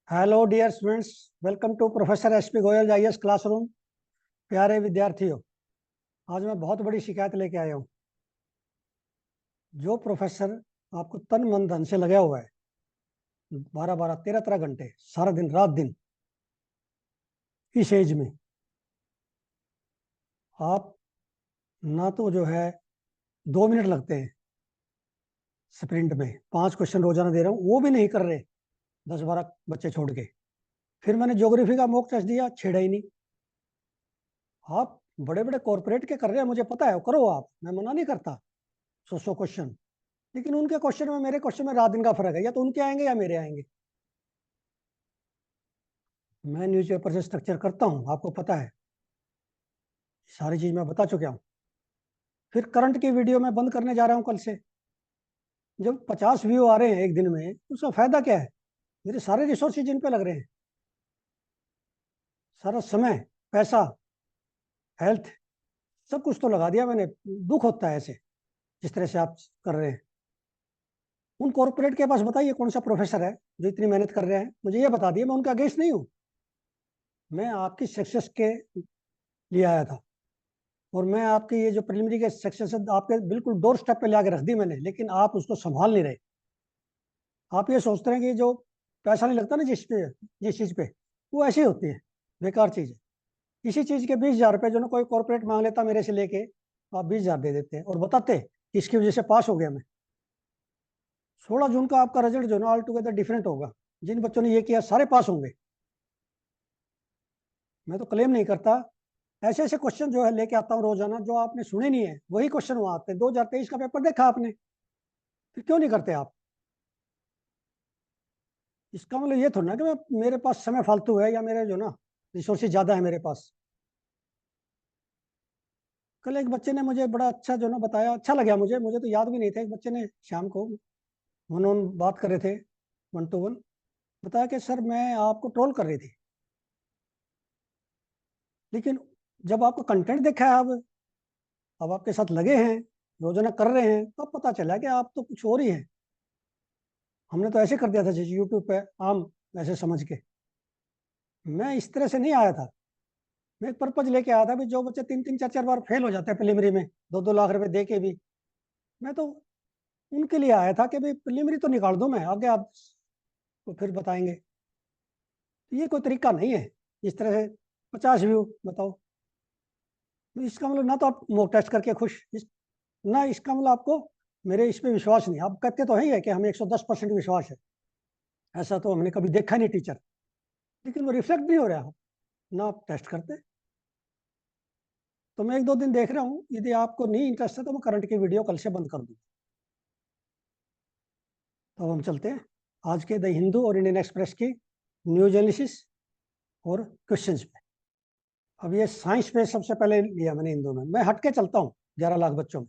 Hello dear students, welcome to professor SP Goyal IAS classroom. प्यारे विद्यार्थियों, आज मैं बहुत बड़ी शिकायत लेके आया हूँ। जो प्रोफेसर आपको तन मन धन से लगा हुआ है 12-12 13-13 घंटे सारा दिन रात दिन इस एज में, आप ना तो जो है 2 मिनट लगते हैं स्प्रिंट में, 5 क्वेश्चन रोजाना दे रहा हूँ वो भी नहीं कर रहे, 10-12 बच्चे छोड़ के। फिर मैंने ज्योग्राफी का मॉक टेस्ट दिया, छेड़ा ही नहीं। आप बड़े बड़े कॉर्पोरेट के कर रहे हैं, मुझे पता है, करो आप, मैं मना नहीं करता। 100 क्वेश्चन, लेकिन उनके क्वेश्चन में मेरे क्वेश्चन में रात दिन का फर्क है। या तो उनके आएंगे या मेरे आएंगे। मैं न्यूज़पेपर से स्ट्रक्चर करता हूँ, आपको पता है, सारी चीज मैं बता चुका हूँ। फिर करंट की वीडियो मैं बंद करने जा रहा हूँ कल से। जब 50 व्यू आ रहे हैं एक दिन में, तो उसका फायदा क्या है? मेरे सारे रिसोर्सेज इन पे लग रहे हैं, सारा समय, पैसा, हेल्थ, सब कुछ तो लगा दिया मैंने। दुख होता है ऐसे, जिस तरह से आप कर रहे हैं। उन कॉर्पोरेट के पास बताइए कौन सा प्रोफेसर है जो इतनी मेहनत कर रहे हैं, मुझे ये बता दिए। मैं उनका अगेंस्ट नहीं हूँ, मैं आपकी सक्सेस के लिए आया था। और मैं आपके ये जो प्रिलिमिनरी के सेक्शन से आपके बिल्कुल डोर स्टेप पे लाके रख दी मैंने, लेकिन आप उसको संभाल नहीं रहे। आप ये सोचते हैं कि जो पैसा नहीं लगता ना जिस चीज पे, वो ऐसी होती है, बेकार चीज है। इसी चीज के 20,000 रुपये जो ना कोई कॉर्पोरेट मांग लेता मेरे से लेके, आप 20,000 दे देते हैं और बताते कि इसकी वजह से पास हो गया मैं। 16 जून का आपका रिजल्ट जो ना ऑल टुगेदर डिफरेंट होगा। जिन बच्चों ने ये किया सारे पास होंगे, मैं तो क्लेम नहीं करता। ऐसे ऐसे क्वेश्चन जो है लेके आता हूँ रोजाना, जो आपने सुने नहीं है, वही क्वेश्चन वहां आते हैं। 2023 का पेपर देखा आपने, फिर क्यों नहीं करते आप? इसका मतलब ये थोड़ा ना कि मेरे पास समय फालतू है या मेरे जो ना रिसोर्सेज ज्यादा है मेरे पास। कल एक बच्चे ने मुझे बड़ा अच्छा जो ना बताया, अच्छा लगा मुझे, मुझे तो याद भी नहीं था। एक बच्चे ने शाम को वन ऑन बात कर रहे थे, 1 to 1, बताया कि सर मैं आपको ट्रोल कर रही थी, लेकिन जब आपको कंटेंट देखा है, अब आपके साथ लगे हैं, रोजाना कर रहे हैं, तब पता चला कि आप तो कुछ और ही हैं। हमने तो ऐसे कर दिया था जैसे यूट्यूब पे आम, ऐसे समझ के। मैं इस तरह से नहीं आया था। मैं एक पर्पज लेके आया था भी, जो बच्चे 3-3 4-4 बार फेल हो जाते हैं प्रिलिमिनरी में, 2-2 लाख रुपए दे के भी, मैं तो उनके लिए आया था कि भाई प्रिलिमिनरी तो निकाल दो, मैं आगे आप तो फिर बताएंगे। तो ये कोई तरीका नहीं है इस तरह से। 50 व्यू बताओ, तो इसका मतलब ना तो आप मॉक टेस्ट करके खुश, ना इसका मतलब आपको मेरे इस पे विश्वास नहीं। आप कहते तो है कि हमें 110% विश्वास है, ऐसा तो हमने कभी देखा नहीं टीचर, लेकिन वो रिफ्लेक्ट नहीं हो रहा ना आप टेस्ट करते। तो मैं 1-2 दिन देख रहा हूँ, यदि आपको नहीं इंटरेस्ट है तो मैं करंट की वीडियो कल से बंद कर दूँ। तो हम चलते हैं आज के द हिंदू और इंडियन एक्सप्रेस की न्यूज एनालिसिस और क्वेश्चंस पे। अब ये साइंस पे सबसे पहले लिया मैंने हिंदू में, मैं हट के चलता हूँ 11 लाख बच्चों में।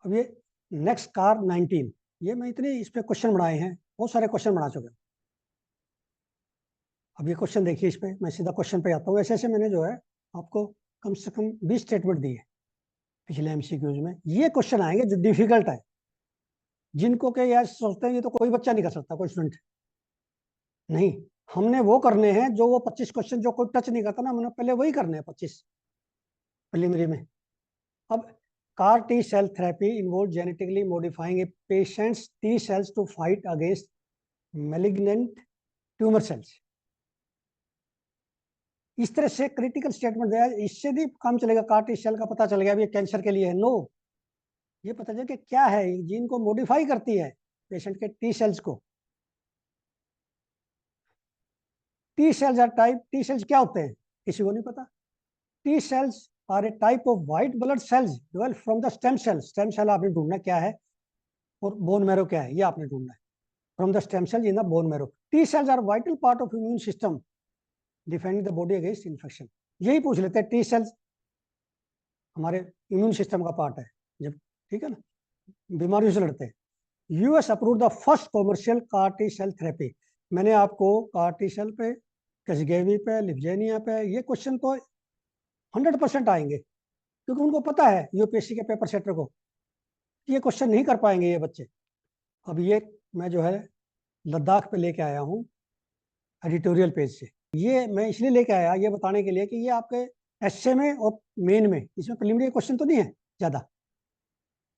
अब ये नेक्स्ट कार 19, ये मैं इतने इस पे क्वेश्चन बनाए हैं, बहुत सारे क्वेश्चन बना चुके हैं। अब ये क्वेश्चन देखिए, इस पे मैं सीधा क्वेश्चन पे आता हूँ। ऐसे ऐसे मैंने जो है आपको कम से कम 20 स्टेटमेंट दी है पिछले एमसीक्यूज में। ये क्वेश्चन आएंगे जो डिफिकल्ट है, जिनको के यार सोचते हैं ये तो कोई बच्चा नहीं कर सकता, कोई स्टूडेंट नहीं। हमने वो करने हैं जो वो 25 क्वेश्चन जो कोई टच नहीं करता ना, हमने पहले वही करने हैं 25 प्रिलिमिनरी में। अब CAR T cell therapy involve genetically modifying a patient's T cells to fight against malignant tumour cells. इस तरह से क्रिटिकल स्टेटमेंट दिया, इससे भी काम चलेगा? कार टी सेल का पता चल गया, अब ये कैंसर के लिए है? नो, ये पता चल कि क्या है, जीन को मॉडिफाई करती है पेशेंट के टी सेल्स को। T cells are type, T cells क्या होते हैं किसी को नहीं पता। T cells are a type of white blood cells develop from the stem cells. Stem cell आपने ढूंढना क्या है, और बोन मैरो क्या है, ये आपने ढूंढना है। From the stem cell in the bone marrow, T cells are vital part of immune system defending the body against infection. यही पूछ लेते हैं, टी सेल्स हमारे इम्यून सिस्टम का पार्ट है, जब ठीक है ना, बीमारियों से लड़ते हैं। US approve the first commercial CAR T cell therapy. मैंने आपको कार टी सेल पे, कैसगेवी पे, लिपजेनिया पे, ये क्वेश्चन तो 100% आएंगे, क्योंकि उनको पता है यूपीएससी के पेपर सेटर को ये क्वेश्चन नहीं कर पाएंगे ये बच्चे। अब ये मैं जो है लद्दाख पे लेके आया हूँ एडिटोरियल पेज से। ये मैं इसलिए लेके आया ये बताने के लिए कि ये आपके एसए में और मेन में, इसमें प्रिलिमिनरी क्वेश्चन तो नहीं है ज़्यादा,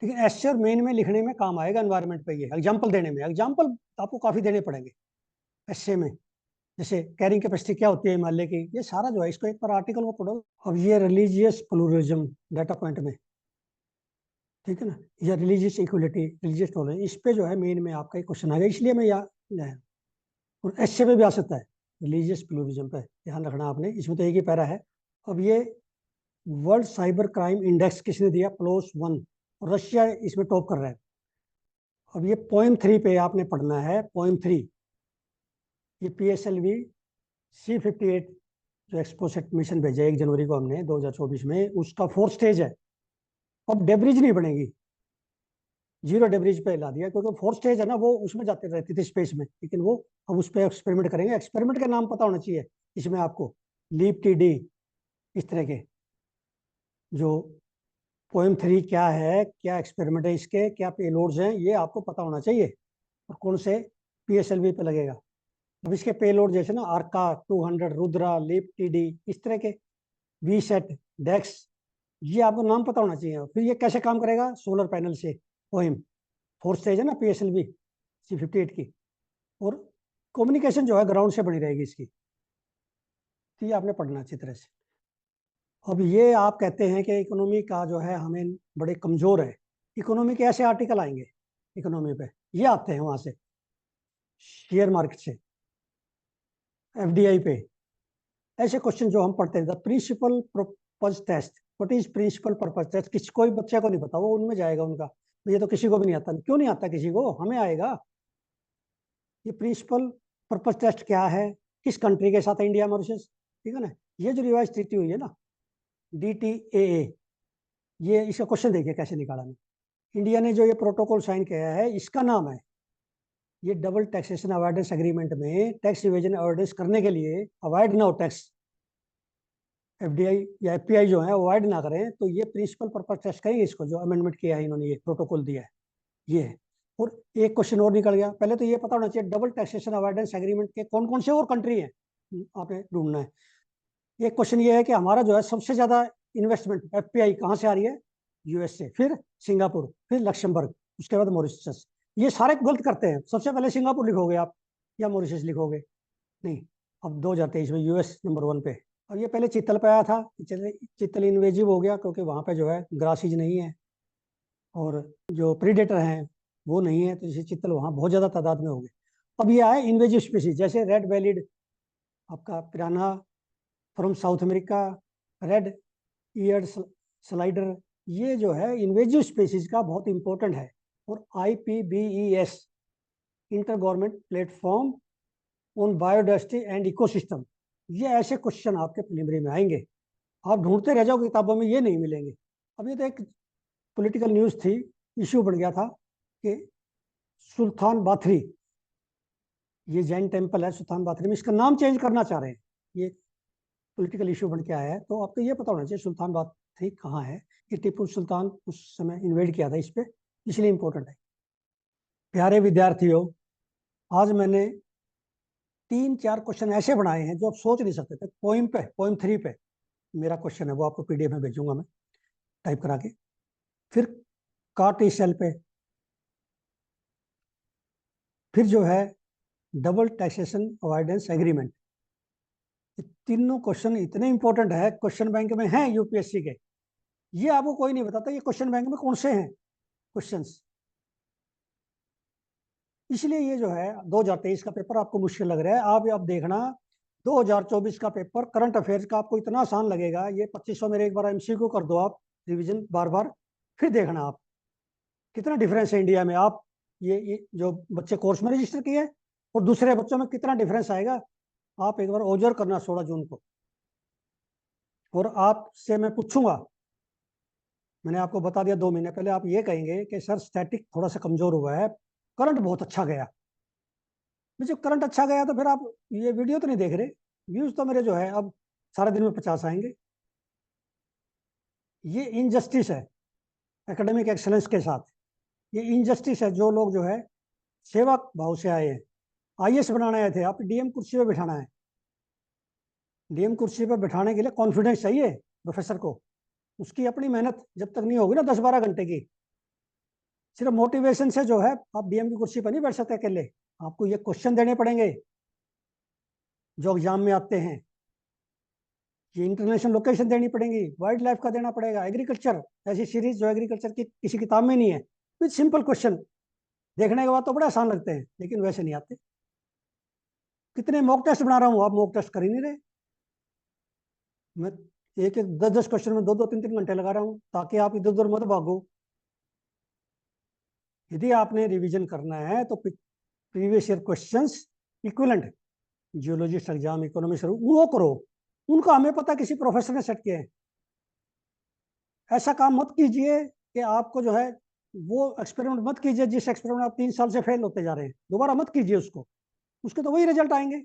लेकिन एसए और मेन में लिखने में काम आएगा एनवायरनमेंट पे, ये एग्जाम्पल देने में। एग्जाम्पल आपको काफ़ी देने पड़ेंगे एसए में, जैसे कैरिंग कैपेसिटी क्या होती है हिमालय की, ये सारा जो है इसको एक बार आर्टिकल वो पढ़ो। अब ये रिलीजियस प्लूरलिज्म डाटा पॉइंट में, ठीक है ना, या रिलीजियस इक्वलिटी, रिलीजियस टॉलरेंस, इस पे जो है मेन में आपका एक क्वेश्चन आएगा, इसलिए मैं यहाँ लाया। और एसए पे भी आ सकता है रिलीजियस प्लूरलिज्म पे, ध्यान रखना आपने, इसमें तो एक ही पैरा है। अब ये वर्ल्ड साइबर क्राइम इंडेक्स किसने दिया, PLOS1, और रशिया इसमें टॉप कर रहा है। अब ये पोइम 3 पे आपने पढ़ना है, पोइम 3, ये PSLV C58 जो एक्सपोसेट मिशन भेजा 1 जनवरी को हमने 2024 में, उसका 4th स्टेज है। अब डेब्रिज नहीं बनेगी, 0 डेब्रिज पे ला दिया, क्योंकि 4th स्टेज है ना, वो उसमें जाते रहती थी स्पेस में, लेकिन वो अब उस पर एक्सपेरिमेंट करेंगे। एक्सपेरिमेंट का नाम पता होना चाहिए इसमें आपको, लीप TD, इस तरह के। जो पोएम 3 क्या है, क्या एक्सपेरिमेंट है इसके, क्या पेलोड्स हैं, ये आपको पता होना चाहिए, और कौन से PSLV पे लगेगा। अब इसके पेलोड जैसे ना आर्का 200, रुद्रा, लीप TD, इस तरह के, VSAT, डेक्स, ये आपको नाम पता होना चाहिए। फिर ये कैसे काम करेगा, सोलर पैनल से। पोएम 4th स्टेज है ना PSLV C58 की, और कम्युनिकेशन जो है ग्राउंड से बनी रहेगी इसकी, तो ये आपने पढ़ना अच्छी तरह से। अब ये आप कहते हैं कि इकोनॉमी का जो है हमें बड़े कमजोर है, इकोनॉमी के ऐसे आर्टिकल आएंगे इकोनॉमी पे, ये आते हैं वहां से, शेयर मार्केट से, FDI पे, ऐसे क्वेश्चन जो हम पढ़ते हैं। Principal purpose test, what is principal purpose test, किसी कोई बच्चे को नहीं पता, वो उनमें जाएगा उनका, ये तो किसी को भी नहीं आता। क्यों नहीं आता किसी को, हमें आएगा। ये प्रिंसिपल पर्पज टेस्ट क्या है, किस कंट्री के साथ है, इंडिया मॉरिशस, ठीक है ना। ये जो रिवाइज ट्रीटी हुई है ना, DTAA, ये इसका क्वेश्चन देखिए कैसे निकाला मैं। इंडिया ने जो ये प्रोटोकॉल साइन किया है, इसका नाम है, ये डबल टैक्सेशन अवॉइडेंस एग्रीमेंट में टैक्स इवेजन अवॉइडेंस करने के लिए, अवॉइड ना हो टैक्स, FDI या FPI जो है अवॉइड ना करें, तो ये प्रिंसिपल पर्पज टेस्ट करेंगे इसको, जो अमेंडमेंट किया है इन्होंने, ये प्रोटोकॉल दिया है, ये है। और एक क्वेश्चन और निकल गया, पहले तो ये पता होना चाहिए डबल टैक्सेशन अवॉइडेंस एग्रीमेंट के कौन कौन से और कंट्री हैं, आपने ढूंढना है। एक क्वेश्चन ये है कि हमारा जो है सबसे ज्यादा इन्वेस्टमेंट FPI कहाँ से आ रही है, US से, फिर सिंगापुर, फिर लक्समबर्ग, उसके बाद मॉरिशस। ये सारे गलत करते हैं, सबसे पहले सिंगापुर लिखोगे आप या मॉरिशस लिखोगे, नहीं। अब 2023 में US नंबर 1 पे। अब ये पहले चित्तल पे आया था, चित्तल इन्वेजिव हो गया, क्योंकि वहाँ पे जो है ग्रासीज नहीं है और जो प्रीडेटर हैं वो नहीं है, तो जैसे चित्तल वहाँ बहुत ज़्यादा तादाद में हो गए। अब ये आए इन्वेजिव स्पीसीज, जैसे रेड बेलिड आपका पिराना from south America, red eared slider, ये जो है इन्वेजिव स्पीसीज का बहुत इंपॉर्टेंट है। और IPBES, inter government platform on biodiversity and ecosystem, ये ऐसे क्वेश्चन आपके प्रीलिमिनरी में आएंगे, आप ढूंढते रह जाओ किताबों में, ये नहीं मिलेंगे। अब ये तो एक पॉलिटिकल न्यूज़ थी, इश्यू बन गया था कि सुल्तान बाथरी, ये जैन टेम्पल है सुल्तान बाथरी में, इसका नाम चेंज करना चाह रहे हैं, ये पॉलिटिकल इशू बन के आया है। तो आपको ये पता होना चाहिए सुल्तान बाथरी कहाँ है, कि टीपू सुल्तान उस समय इन्वेड किया था इस पे, इसलिए इंपॉर्टेंट है। प्यारे विद्यार्थियों, आज मैंने 3-4 क्वेश्चन ऐसे बनाए हैं जो आप सोच नहीं सकते थे। पोइम 3 पे मेरा क्वेश्चन है, वो आपको PDF में भेजूंगा मैं टाइप करा के। फिर कार्टिसल पे, फिर जो है डबल टैक्सेशन अवॉइडेंस एग्रीमेंट। तीनों क्वेश्चन इतने इंपॉर्टेंट है, क्वेश्चन बैंक में हैं UPSC के, ये आपको कोई नहीं बताता ये क्वेश्चन बैंक में कौन से हैं क्वेश्चंस। इसलिए ये जो है 2023 का पेपर आपको मुश्किल लग रहा है। आप देखना 2024 का पेपर करंट अफेयर्स का आपको इतना आसान लगेगा, ये 2500 मेरे एक बार MCQ कर दो आप, रिवीजन बार बार, फिर देखना आप कितना डिफरेंस है इंडिया में। आप ये जो बच्चे कोर्स में रजिस्टर किए और दूसरे बच्चों में कितना डिफरेंस आएगा, आप एक बार ओजर करना 16 जून को। और आपसे मैं पूछूंगा, मैंने आपको बता दिया 2 महीने पहले, आप ये कहेंगे कि सर स्टैटिक थोड़ा सा कमजोर हुआ है, करंट बहुत अच्छा गया। जब करंट अच्छा गया तो फिर आप ये वीडियो तो नहीं देख रहे, व्यूज तो मेरे जो है अब सारे दिन में 50 आएंगे। ये इनजस्टिस है एकेडमिक एक्सेलेंस के साथ, ये इनजस्टिस है। जो लोग जो है सेवा भाव से आए हैं, आईएएस बनाने आए थे, आप डीएम कुर्सी पे बिठाना है। डीएम कुर्सी पे बिठाने के लिए कॉन्फिडेंस चाहिए प्रोफेसर को, उसकी अपनी मेहनत जब तक नहीं होगी ना 10-12 घंटे की, सिर्फ मोटिवेशन से जो है आप डीएम की कुर्सी पर नहीं बैठ सकते अकेले। आपको ये क्वेश्चन देने पड़ेंगे जो एग्जाम में आते हैं, ये इंटरनेशनल लोकेशन देनी पड़ेगी, वाइल्ड लाइफ का देना पड़ेगा, एग्रीकल्चर, ऐसी सीरीज जो एग्रीकल्चर की किसी किताब में नहीं है, विद सिंपल क्वेश्चन। देखने के बाद तो बड़े आसान लगते हैं, लेकिन वैसे नहीं आते। कितने मॉक टेस्ट बना रहा हूँ, आप मॉक टेस्ट कर ही नहीं रहे। मैं एक एक 10-10 क्वेश्चन में 2-2 3-3 घंटे लगा रहा हूँ, ताकि आप इधर उधर मत भागो। यदि आपने रिवीजन करना है तो previous year questions equivalent, geologist exam, economics, वो करो। उनका हमें पता किसी प्रोफेसर ने सेट किया है। ऐसा काम मत कीजिए कि आपको जो है वो एक्सपेरिमेंट मत कीजिए जिस एक्सपेरिमेंट आप 3 साल से फेल होते जा रहे हैं, दोबारा मत कीजिए उसको, उसके तो वही रिजल्ट आएंगे।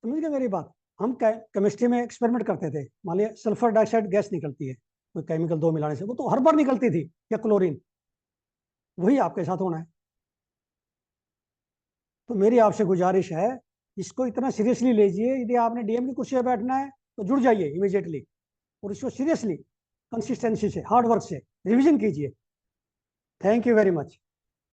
समझ गए मेरी बात? हम केमिस्ट्री में एक्सपेरिमेंट करते थे, मान लिया सल्फर डाइऑक्साइड गैस निकलती है कोई केमिकल 2 मिलाने से, वो तो हर बार निकलती थी, या क्लोरीन, वही आपके साथ होना है। तो मेरी आपसे गुजारिश है, इसको इतना सीरियसली लीजिए। यदि आपने डीएम की कुर्सी पर बैठना है तो जुड़ जाइए इमीडिएटली, और इसको सीरियसली कंसिस्टेंसी से, हार्ड वर्क से रिवीजन कीजिए। Thank you very much.